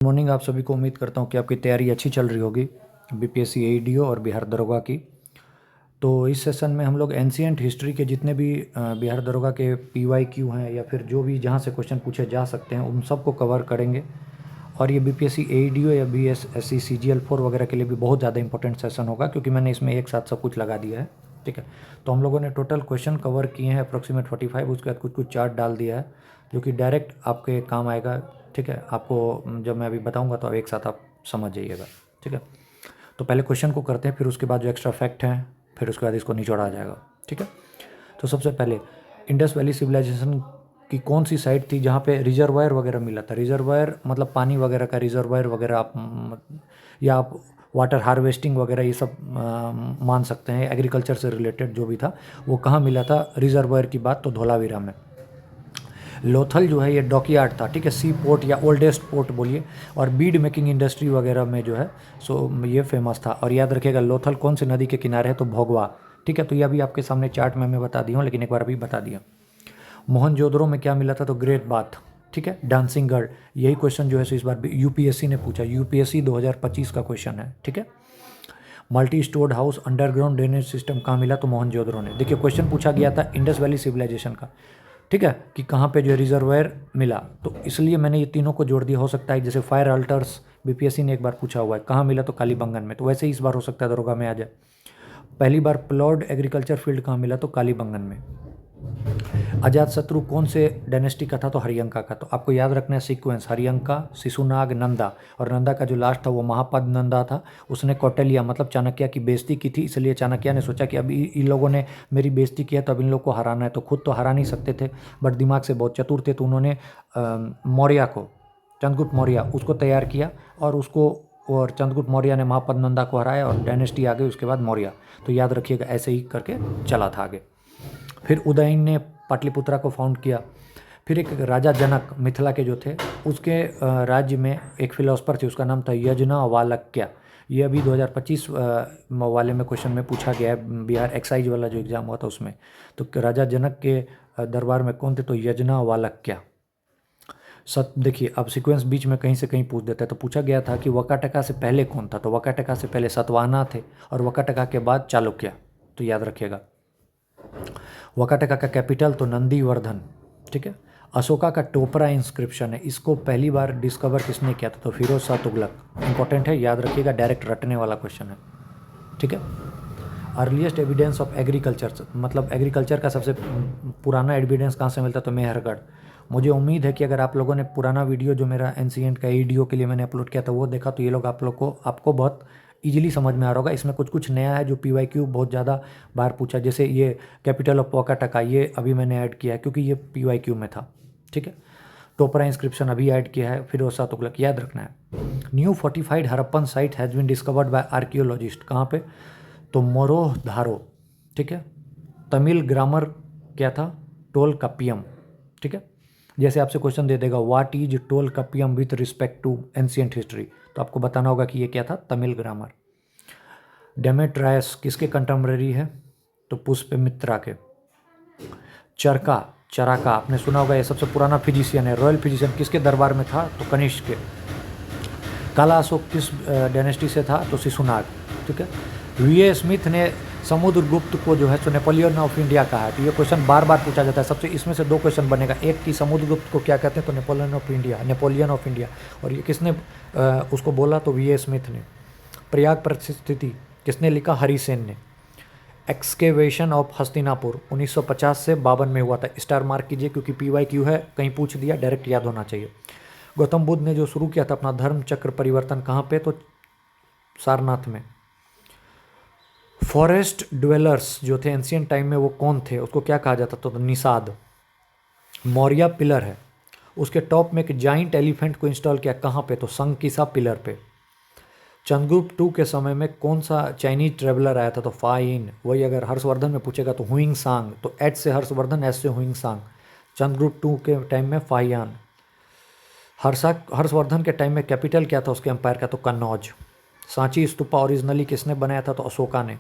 Morning आप सभी को। उम्मीद करता हूँ कि आपकी तैयारी अच्छी चल रही होगी बीपीएससी एईडीओ और बिहार दरोगा की। तो इस सेशन में हम लोग एंशिएंट हिस्ट्री के जितने भी बिहार दरोगा के पीवाईक्यू हैं या फिर जो भी जहाँ से क्वेश्चन पूछे जा सकते हैं उन सबको कवर करेंगे। और ये बीपीएससी एईडीओ या बीएसएससी सीजीएल4 वगैरह के लिए भी बहुत ज़्यादा इंपॉर्टेंट सेशन होगा, क्योंकि मैंने इसमें एक साथ सब कुछ लगा दिया है। ठीक है, तो हम लोगों ने टोटल क्वेश्चन कवर किए हैं अप्रॉक्सीमेट 45। उसके बाद कुछ कुछ चार्ट डाल दिया है जो कि डायरेक्ट आपके काम आएगा। ठीक है, आपको जब मैं अभी बताऊंगा तो एक साथ आप समझ जाइएगा। ठीक है, तो पहले क्वेश्चन को करते हैं, फिर उसके बाद जो एक्स्ट्रा फैक्ट हैं, फिर उसके बाद इसको निचोड़ा जाएगा। ठीक है, तो सबसे पहले इंडस वैली सिविलाइजेशन की कौन सी साइट थी जहाँ पे रिजर्वायर वगैरह मिला था। रिजर्वायर मतलब पानी वगैरह का रिजर्वायर वगैरह, आप या आप वाटर हार्वेस्टिंग वगैरह ये सब मान सकते हैं। एग्रीकल्चर से रिलेटेड जो भी था वो कहाँ मिला था रिजर्वायर की बात, तो धोलावीरा में। लोथल जो है ये डॉकयार्ड था। ठीक है, सी पोर्ट या ओल्डेस्ट पोर्ट बोलिए, और बीड मेकिंग इंडस्ट्री वगैरह में जो है सो ये फेमस था। और याद रखिएगा लोथल कौन सी नदी के किनारे है, तो भोगवा। ठीक है, तो ये अभी आपके सामने चार्ट में मैं बता दिया हूँ, लेकिन एक बार अभी बता दिया। मोहनजोदड़ो में क्या मिला था, तो ग्रेट बाथ। ठीक है, डांसिंग गर्ल। यही क्वेश्चन जो है सो इस बार यूपीएससी ने पूछा, यूपीएससी 2025 का क्वेश्चन है। ठीक है, multi stored house underground drainage system कहाँ मिला, तो मोहनजोदड़ो ने। देखिए क्वेश्चन पूछा गया था इंडस वैली सिविलाइजेशन का। ठीक है, कि कहाँ पे जो रिजर्वायर मिला, तो इसलिए मैंने ये तीनों को जोड़ दिया। हो सकता है जैसे फायर अल्टर्स बीपीएससी ने एक बार पूछा हुआ है कहाँ मिला, तो कालीबंगन में, तो वैसे ही इस बार हो सकता है दरोगा में आ जाए। पहली बार प्लॉड एग्रीकल्चर फील्ड कहाँ मिला, तो कालीबंगन में। अजातशत्रु कौन से डायनेस्टी का था, तो हरियंका का। तो आपको याद रखना है सीक्वेंस, हरियंका, शिशुनाग, नंदा, और नंदा का जो लास्ट था वो महापद नंदा था। उसने कौटिल्य मतलब चाणक्य की बेइज्जती की थी, इसलिए चाणक्य ने सोचा कि अब इन लोगों ने मेरी बेइज्जती किया तो अब इन लोग को हराना है। तो खुद तो हरा नहीं सकते थे, बट दिमाग से बहुत चतुर थे, तो उन्होंने मौर्य को, चंद्रगुप्त मौर्य उसको तैयार किया, और चंद्रगुप्त मौर्य ने महापद नंदा को हराया और डायनेस्टी आ गई उसके बाद मौर्य। तो याद रखिएगा ऐसे ही करके चला था आगे। फिर उदयन ने पाटलिपुत्रा को फाउंड किया। फिर एक राजा जनक मिथिला के जो थे, उसके राज्य में एक फिलोसफर थे, उसका नाम था यज्ञवल्क्य। ये अभी 2025 वाले में क्वेश्चन में पूछा गया है, बिहार एक्साइज वाला जो एग्ज़ाम हुआ था उसमें। तो राजा जनक के दरबार में कौन थे, तो यज्ञवल्क्य। देखिए अब सीक्वेंस बीच में कहीं से कहीं पूछ देता है। तो पूछा गया था कि वकाटका से पहले कौन था, तो वकाटका से पहले सतवाहना थे, और वकाटका के बाद चालुक्य। तो याद रखिएगा। वकाटका का कैपिटल तो नंदीवर्धन। ठीक है, अशोका का टोपरा इंस्क्रिप्शन है, इसको पहली बार डिस्कवर किसने किया था, तो फिरोज शाह तुगलक। इंपॉर्टेंट है, याद रखिएगा, डायरेक्ट रटने वाला क्वेश्चन है। ठीक है, अर्लीस्ट एविडेंस ऑफ एग्रीकल्चर, मतलब एग्रीकल्चर का सबसे पुराना एविडेंस कहाँ से मिलता है, तो मेहरगढ़। मुझे उम्मीद है कि अगर आप लोगों ने पुराना वीडियो जो मेरा एंशिएंट का एईडीओ के लिए मैंने अपलोड किया था वो देखा, तो ये लोग आपको बहुत इजीली समझ में आ रहा होगा। इसमें कुछ कुछ नया है जो पीवाईक्यू बहुत ज़्यादा बार पूछा, जैसे ये कैपिटल ऑफ वकाटका, ये अभी मैंने ऐड किया है क्योंकि ये पीवाईक्यू में था। ठीक है, टोपरा इंस्क्रिप्शन अभी ऐड किया है, फिरोज शाह तुगलक, याद रखना है। New fortified Harappan site has been discovered by archaeologist, कहाँ पे, तो मोरोधारो। ठीक है, तमिल ग्रामर क्या था, टोल कपियम। ठीक है, जैसे आपसे क्वेश्चन दे देगा what is Tolkappiyam with respect to ancient history, तो आपको बताना होगा कि ये क्या था, तमिल ग्रामर। डेमेट्रायस किसके कंटेम्पररी है, तो पुष्यमित्रा के। चरका आपने सुना होगा, ये सबसे पुराना फिजिशियन है, रॉयल फिजिशियन, किसके दरबार में था, तो कनिष्क के। काला अशोक किस डायनेस्टी से था, तो शिशुनाग। ठीक है, वीए स्मिथ ने समुद्रगुप्त को जो है तो नेपोलियन ऑफ इंडिया कहा है। तो ये क्वेश्चन बार बार पूछा जाता है, सबसे इसमें से दो क्वेश्चन बनेगा, एक कि समुद्रगुप्त को क्या कहते हैं, तो नेपोलियन ऑफ इंडिया, और ये किसने उसको बोला, तो वीए स्मिथ ने। प्रयाग परिस्थिति किसने लिखा, हरिसेन ने। एक्सकेवेशन ऑफ हस्तिनापुर 1950 से 52 में हुआ था। स्टार मार्क कीजिए क्योंकि पीवाईक्यू है, कहीं पूछ दिया, डायरेक्ट याद होना चाहिए। गौतम बुद्ध ने जो शुरू किया था अपना धर्म चक्र परिवर्तन, कहाँ पे, तो सारनाथ में। फॉरेस्ट ड्वेलर्स जो थे एंशिएंट टाइम में वो कौन थे, उसको क्या कहा जाता था, तो निषाद। मौर्य पिलर है, उसके टॉप में एक जाइंट एलिफेंट को इंस्टॉल किया, कहाँ पे, तो संकिसा पिलर पे। चंद्रगुप्त टू के समय में कौन सा चाइनीज ट्रेवलर आया था, तो फाइन। वही अगर हर्षवर्धन में पूछेगा तो हुइंग सांग, तो एच से हर्षवर्धन, एस से हुइंग सांग। चंद्रगुप्त टू के टाइम में फाहियान। हर्षवर्धन के टाइम में कैपिटल क्या था उसके एम्पायर का, तो कन्नौज। सांची स्तूपा ओरिजिनली किसने बनाया था, तो अशोका ने।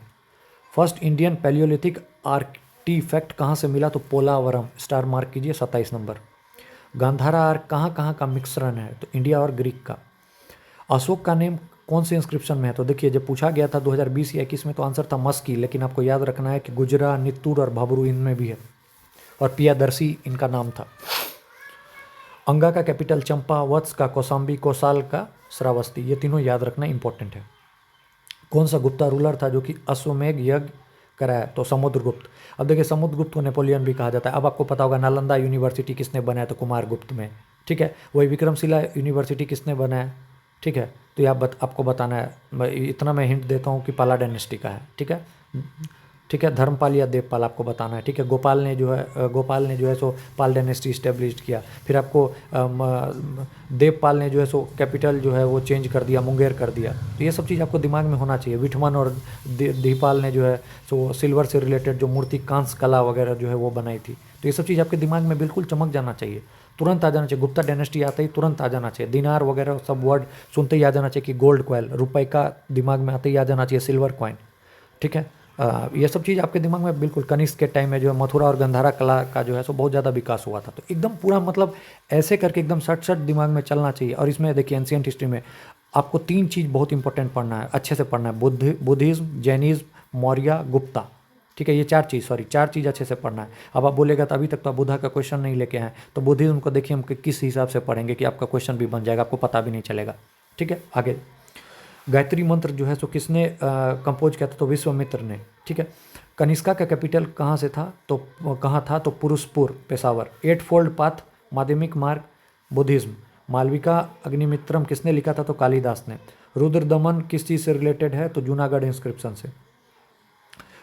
फर्स्ट इंडियन पैलियोलिथिक आर्टिफैक्ट कहाँ से मिला, तो पोलावरम। स्टार मार्क कीजिए 27 नंबर। गांधारा आर्क कहाँ कहाँ का मिश्रण है, तो इंडिया और ग्रीक का। अशोक का नेम कौन से इंस्क्रिप्शन में है? तो देखिए जब पूछा गया था 2020 या 21 में तो आंसर था मस्की, लेकिन आपको याद रखना है कि गुजरा, नित्तूर और भबरू इनमें भी है, और पियादर्शी इनका नाम था। अंगा का कैपिटल चंपा, वत्स का कौशाम्बी, कौशाल का श्रावस्ती, ये तीनों याद रखना इंपॉर्टेंट है। कौन सा गुप्ता रूलर था जो कि अश्वमेध यज्ञ कराया? तो समुद्रगुप्त। अब देखिए समुद्रगुप्त को नेपोलियन भी कहा जाता है। अब आपको पता होगा नालंदा यूनिवर्सिटी किसने बनाया? तो कुमारगुप्त में, ठीक है। वही विक्रमशिला यूनिवर्सिटी किसने बनाया? ठीक है, तो ये आपको बताना है। इतना मैं हिंट देता हूँ कि पाला डायनेस्टी का है, ठीक है। ठीक है, धर्मपाल या देवपाल आपको बताना है, ठीक है। गोपाल ने जो है सो पाल डायनेस्टी इस्टेब्लिश किया। फिर आपको देवपाल ने जो है सो कैपिटल जो है वो चेंज कर दिया, मुंगेर कर दिया। तो ये सब चीज़ आपको दिमाग में होना चाहिए। विठमन और दीपाल ने जो है सो सिल्वर से रिलेटेड जो मूर्ति, कांस्य कला वगैरह जो है वो बनाई थी। तो ये सब चीज़ आपके दिमाग में बिल्कुल चमक जाना चाहिए, तुरंत आ जाना चाहिए। गुप्ता डायनेस्टी आते ही तुरंत आ जाना चाहिए। दिनार वगैरह सब वर्ड सुनते ही आ जाना चाहिए कि गोल्ड कॉइन, रुपये का दिमाग में आते ही आ जाना चाहिए सिल्वर कॉइन, ठीक है। ये सब चीज़ आपके दिमाग में बिल्कुल। कनिष्क के टाइम में जो है मथुरा और गंधारा कला का जो है सो बहुत ज़्यादा विकास हुआ था। तो एकदम पूरा मतलब ऐसे करके एकदम सट सट दिमाग में चलना चाहिए। और इसमें देखिए एंशिएंट हिस्ट्री में आपको 3 चीज़ बहुत इंपॉर्टेंट पढ़ना है, अच्छे से पढ़ना है। बुद्धिज़्म, जैनिज़्म, मौर्य, गुप्ता, ठीक है। ये 4 चीज़ अच्छे से पढ़ना है। अब आप बोलेगा तो अभी तक तो आप बुद्धा का क्वेश्चन नहीं लेके आए, तो बुद्धिज़्म को देखिए हम किस हिसाब से पढ़ेंगे कि आपका क्वेश्चन भी बन जाएगा, आपको पता भी नहीं चलेगा, ठीक है। आगे गायत्री मंत्र जो है सो किसने कंपोज किया था? तो विश्वामित्र ने, ठीक है। कनिष्का का कैपिटल कहाँ से था? तो कहाँ था? तो पुरुषपुर, पेशावर। 8 फोल्ड पाथ, माध्यमिक मार्ग, बुद्धिज्म। मालविका अग्निमित्रम किसने लिखा था? तो कालिदास ने। रुद्र दमन किस चीज़ से रिलेटेड है? तो जूनागढ़ इंस्क्रिप्शन से।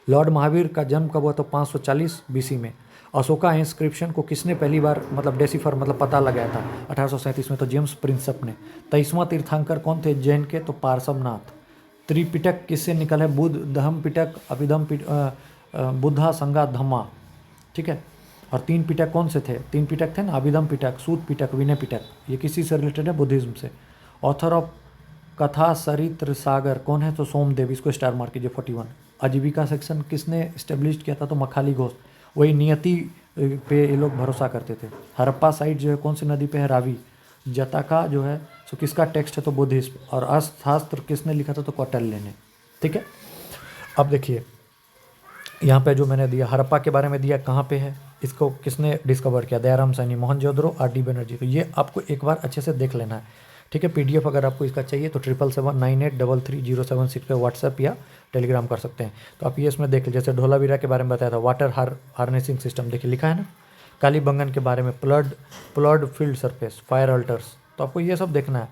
लॉर्ड महावीर का जन्म कब हुआ? तो 540 बीसी में। अशोका इंस्क्रिप्शन को किसने पहली बार मतलब डेसिफर मतलब पता लगाया था? 1837 में, तो जेम्स प्रिंसप ने। 23वां तीर्थंकर कौन थे जैन के? तो पार्श्वनाथ। त्रिपिटक किससे निकल है? बुद्ध, धम्म पिटक, अभिधम बुद्धा, संगा, धम्मा, ठीक है। और 3 पिटक कौन से थे? 3 पिटक थे ना, अभिधम पिटक, सूत पिटक, विनय पिटक। ये किसी से रिलेटेड है? बुद्धिज्म से। ऑथर ऑफ कथा सरित्र सागर कौन है? तो सोमदेव, इसको स्टार मार्क कीजिए 41। आजीविका सेक्शन किसने इस्टेब्लिश किया था? तो मखाली घोष। वही नियति पे ये लोग भरोसा करते थे। हड़प्पा साइट जो है कौन सी नदी पे है? रावी। जताका जो है सो किसका टेक्स्ट है? तो बुद्धिस्ट। और अर्थशास्त्र किसने लिखा था? तो कौटिल्य ने, ठीक है। अब देखिए यहाँ पे जो मैंने दिया हड़प्पा के बारे में दिया, कहाँ पे है, इसको किसने डिस्कवर किया? दयाराम सैनी, मोहनजोदड़ो, आर.डी. बनर्जी। तो ये आपको एक बार अच्छे से देख लेना है, ठीक है। पीडीएफ अगर आपको इसका चाहिए तो 777983307 पे व्हाट्सएप या टेलीग्राम कर सकते हैं। तो आप ये इसमें देख लीजिए, जैसे धोलावीरा के बारे में बताया था, वाटर हार्नेसिंग सिस्टम, देखिए लिखा है ना। कालीबंगन के बारे में, ploughed field surface, fire altars, तो आपको ये सब देखना है।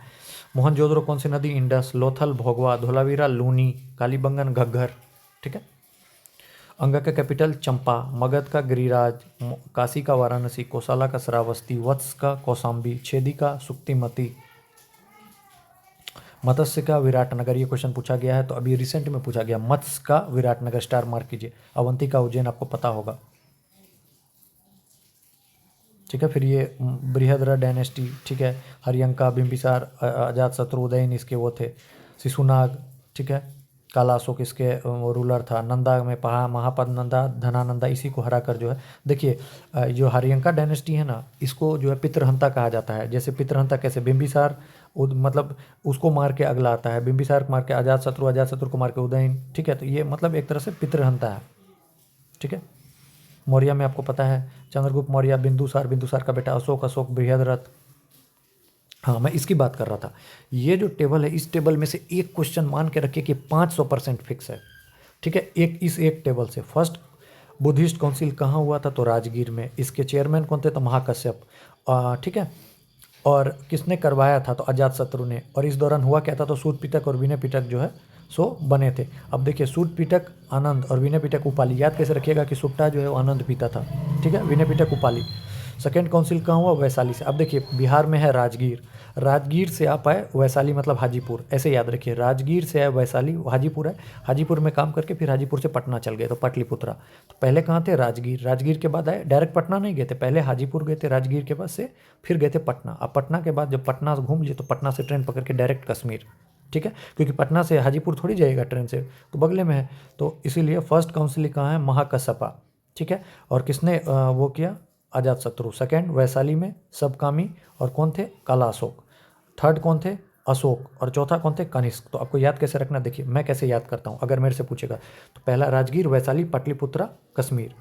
मोहनजोदड़ो कौन सी नदी? इंडस। लोथल भोगवा, धोलावीरा लूनी, कालीबंगन घग्घर, ठीक है। अंगा का कैपिटल चंपा, मगध का गिरिराज, काशी का वाराणसी, कोसाला का श्रावस्ती, वत्स का कौशाम्बी, छेदी का सुक्तिमती, मत्स्य का विराटनगर। ये क्वेश्चन पूछा गया है, तो अभी रिसेंट में पूछा गया मत्स्य का विराटनगर, स्टार मार्क कीजिए। अवंती का उज्जैन आपको पता होगा, ठीक है। फिर ये बृहद्रथ डायनेस्टी, ठीक है। हरियंका, बिंबिसार, अजात शत्रु, उदयन इसके वो थे। शिशुनाग, ठीक है। काला अशोक इसके रूलर था। नंदा में महापद नंदा, धनानंदा, इसी को हरा कर जो है देखिए जो हरियंका डायनेस्टी है ना, इसको जो है पितृहंता कहा जाता है। जैसे पितृहंता कैसे? बिंबिसार मतलब उसको मार के अगला आता है, बिंबिसार को मार के अजात शत्रु को मार के उदयन, ठीक है। तो ये मतलब एक तरह से पितृहंता है, ठीक है। मौर्य में आपको पता है चंद्रगुप्त मौर्य, बिंदुसार का बेटा अशोक बृहद्रथ। हाँ, मैं इसकी बात कर रहा था। ये जो टेबल है, इस टेबल में से एक क्वेश्चन मान के रखिए कि 500% फिक्स है, ठीक है। इस एक टेबल से फर्स्ट बुद्धिस्ट काउंसिल कहाँ हुआ था? तो राजगीर में। इसके चेयरमैन कौन थे? तो महाकश्यप, ठीक है। और किसने करवाया था? तो अजातशत्रु ने। और इस दौरान हुआ क्या था? तो सूत पिटक और विनय पिटक जो है सो बने थे। अब देखिए सूत पिटक आनंद और विनय पिटक उपाली, याद कैसे रखिएगा कि सुट्टा जो है वो आनंद पीता था, ठीक है। विनय पिटक उपाली। सेकेंड काउंसिल कहाँ हुआ? वैशाली से। अब देखिए बिहार में है राजगीर, राजगीर से आप आए वैशाली मतलब हाजीपुर, ऐसे याद रखिए। राजगीर से आए वैशाली, हाजीपुर है, हाजीपुर में काम करके फिर हाजीपुर से पटना चल गए, तो पाटलिपुत्रा। तो पहले कहाँ थे? राजगीर। राजगीर के बाद आए, डायरेक्ट पटना नहीं गए थे, पहले हाजीपुर गए थे, राजगीर के बाद से फिर गए थे पटना। अब पटना के बाद जब पटना से घूम लिए तो पटना से ट्रेन पकड़ के डायरेक्ट कश्मीर, ठीक है। क्योंकि पटना से हाजीपुर थोड़ी जाएगा ट्रेन से, तो बगले में है, तो इसीलिए फर्स्ट काउंसिल कहाँ है? महाकश्यपा, ठीक है। और किसने वो किया? अजातशत्रु। सेकेंड वैशाली में सबकामी, और कौन थे? काला अशोक। थर्ड कौन थे? अशोक, और चौथा कौन थे? कनिष्क। तो आपको याद कैसे रखना, देखिए मैं कैसे याद करता हूँ अगर मेरे से पूछेगा तो पहला राजगीर, वैशाली, पाटलिपुत्रा, कश्मीर,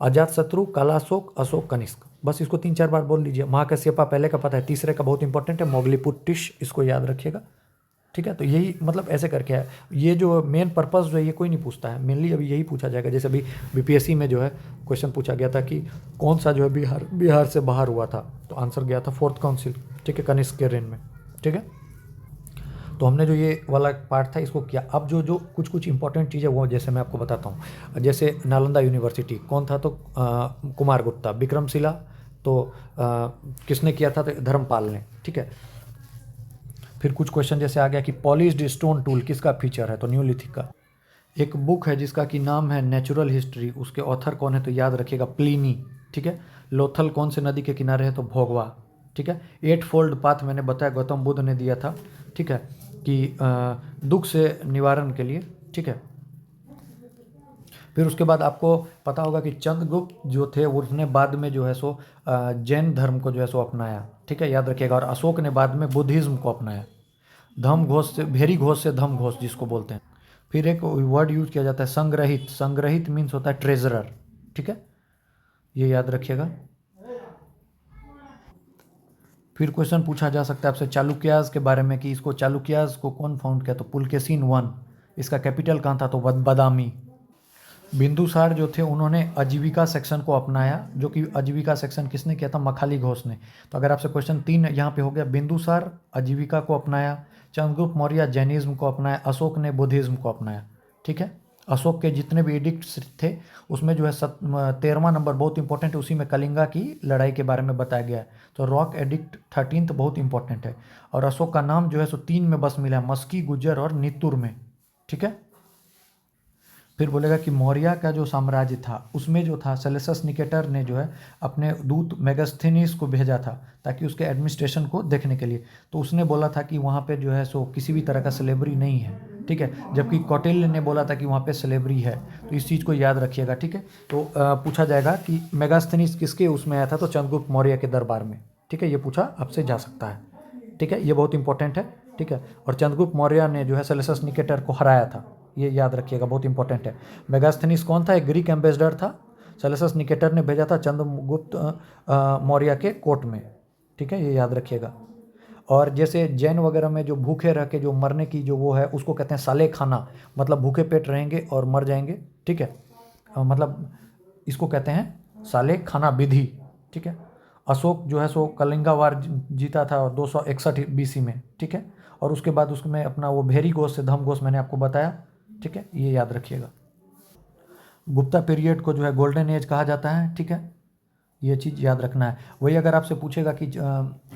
अजातशत्रु, कालाशोक, अशोक, कनिष्क। बस इसको 3-4 बार बोल लीजिए। महाकश्यपा पहले का पता है, तीसरे का बहुत इंपॉर्टेंट है मोगलीपुट्टिश, इसको याद रखिएगा। ठीक है, तो यही मतलब ऐसे करके है। ये जो मेन पर्पस जो है ये कोई नहीं पूछता है, मेनली अभी यही पूछा जाएगा। जैसे अभी बीपीएससी में जो है क्वेश्चन पूछा गया था कि कौन सा जो है बिहार से बाहर हुआ था, तो आंसर गया था फोर्थ काउंसिल। ठीक है, कनिष्क के रेन में। ठीक है, तो हमने जो ये वाला पार्ट था इसको किया। अब जो जो कुछ कुछ इंपॉर्टेंट चीज़ें वो जैसे मैं आपको बताता हूँ। जैसे नालंदा यूनिवर्सिटी कौन था? तो कुमार गुप्ता। विक्रमशिला तो किसने किया था? तो धर्मपाल ने। ठीक है, फिर कुछ क्वेश्चन जैसे आ गया कि पॉलिश्ड स्टोन टूल किसका फीचर है? तो न्यूलिथिक का। एक बुक है जिसका कि नाम है नेचुरल हिस्ट्री, उसके ऑथर कौन है? तो याद रखिएगा प्लिनी। ठीक है, लोथल कौन से नदी के किनारे है? तो भोगवा। ठीक है, 8 फोल्ड पाथ मैंने बताया गौतम बुद्ध ने दिया था। ठीक है, कि दुख से निवारण के लिए। ठीक है, फिर उसके बाद आपको पता होगा कि चंद्रगुप्त जो थे उसने बाद में जो है सो जैन धर्म को जो है सो अपनाया। ठीक है, याद रखिएगा। और अशोक ने बाद में बुद्धिज्म को अपनाया। धम्म घोष से, भेरी घोष से धम्म घोष जिसको बोलते हैं। फिर एक वर्ड यूज किया जाता है संग्रहित। संग्रहित मीन्स होता है ट्रेजरर। ठीक है, ये याद रखिएगा। फिर क्वेश्चन पूछा जा सकता है आपसे चालुक्यास के बारे में कि इसको चालुक्यास को कौन फाउंड किया? तो पुलकेशिन वन। इसका कैपिटल कहाँ था? तो बदामी। बिंदुसार जो थे उन्होंने आजीविका सेक्शन को अपनाया, जो कि आजीविका सेक्शन किसने किया था? मखाली घोष ने। तो अगर आपसे क्वेश्चन 3 यहाँ पे हो गया, बिंदुसार आजीविका को अपनाया, चंद्रगुप्त मौर्य जैनिज्म को अपनाया, अशोक ने बुद्धिज्म को अपनाया। ठीक है, अशोक के जितने भी एडिक्ट्स थे उसमें जो है 13वां नंबर बहुत इंपॉर्टेंट है, उसी में कलिंगा की लड़ाई के बारे में बताया गया है। तो रॉक एडिक्ट 13th बहुत इंपॉर्टेंट है। और अशोक का नाम जो है सो 3 में बस मिला है, मस्की, गुज्जर और नित्तुर में। ठीक है, फिर बोलेगा कि मौर्य का जो साम्राज्य था उसमें जो था सेलेसस निकेटर ने जो है अपने दूत मेगास्थनीस को भेजा था ताकि उसके एडमिनिस्ट्रेशन को देखने के लिए। तो उसने बोला था कि वहाँ पे जो है सो किसी भी तरह का स्लेवरी नहीं है। ठीक है, जबकि कौटिल्य ने बोला था कि वहाँ पे स्लेवरी है। तो इस चीज़ को याद रखिएगा। ठीक है, तो पूछा जाएगा कि मेगास्थनीस किसके उसमें आया था? तो चंद्रगुप्त मौर्य के दरबार में। ठीक है, ये पूछा आपसे जा सकता है। ठीक है, ये बहुत इंपॉर्टेंट है। ठीक है, और चंद्रगुप्त मौर्य ने जो है सेलेसस निकेटर को हराया था, ये याद रखिएगा, बहुत इंपॉर्टेंट है। मेगास्थनीस कौन था? एक ग्रीक एम्बेसडर था, सेलेसस निकेटर ने भेजा था चंद्रगुप्त मौर्य के कोर्ट में। ठीक है, ये याद रखिएगा। और जैसे जैन वगैरह में जो भूखे रह के जो मरने की जो वो है उसको कहते हैं साले खाना, मतलब भूखे पेट रहेंगे और मर जाएंगे। ठीक है, मतलब इसको कहते हैं साले खाना विधि। ठीक है, अशोक जो है सो कलिंगा वार जीता था 261 BC में। ठीक है, और उसके बाद उसमें अपना वो भेरी घोष से धम्म घोष मैंने आपको बताया। ठीक है, ये याद रखिएगा। गुप्ता पीरियड को जो है गोल्डन एज कहा जाता है। ठीक है, ये चीज़ याद रखना है। वही अगर आपसे पूछेगा कि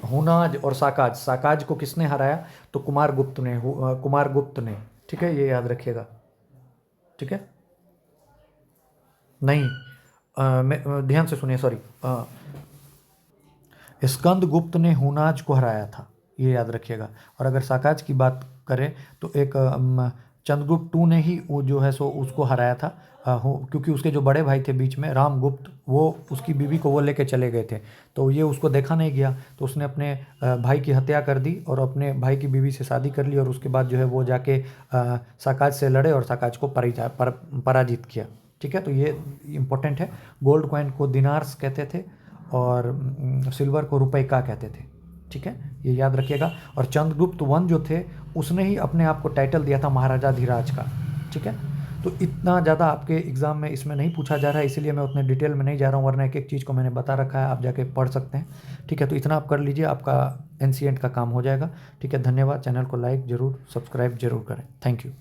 हुनाज और साकाज, साकाज को किसने हराया? तो कुमार गुप्त ने। ठीक है, ये याद रखिएगा। ठीक है, नहीं ध्यान से सुनिए, सॉरी, स्कंदगुप्त ने हुनाज को हराया था, ये याद रखिएगा। और अगर साकाज की बात करें तो एक चंद्रगुप्त टू ने ही वो जो है सो उसको हराया था, क्योंकि उसके जो बड़े भाई थे बीच में रामगुप्त, वो उसकी बीवी को वो लेके चले गए थे, तो ये उसको देखा नहीं गया, तो उसने अपने भाई की हत्या कर दी और अपने भाई की बीवी से शादी कर ली, और उसके बाद जो है वो जाके साकाज से लड़े और साकाज को पराजित किया। ठीक है, तो ये इम्पोर्टेंट है। गोल्ड कॉइन को दिनार्स कहते थे और सिल्वर को रुपए का कहते थे। ठीक है, ये याद रखिएगा। और चंद्रगुप्त वन जो थे उसने ही अपने आप को टाइटल दिया था महाराजा धीराज का। ठीक है, तो इतना ज़्यादा आपके एग्ज़ाम में इसमें नहीं पूछा जा रहा है, इसीलिए मैं उतने डिटेल में नहीं जा रहा हूँ, वरना एक एक चीज़ को मैंने बता रखा है, आप जाके पढ़ सकते हैं। ठीक है, तो इतना आप कर लीजिए, आपका एनसीएंट का काम हो जाएगा। ठीक है, धन्यवाद। चैनल को लाइक ज़रूर, सब्सक्राइब ज़रूर करें। Thank you.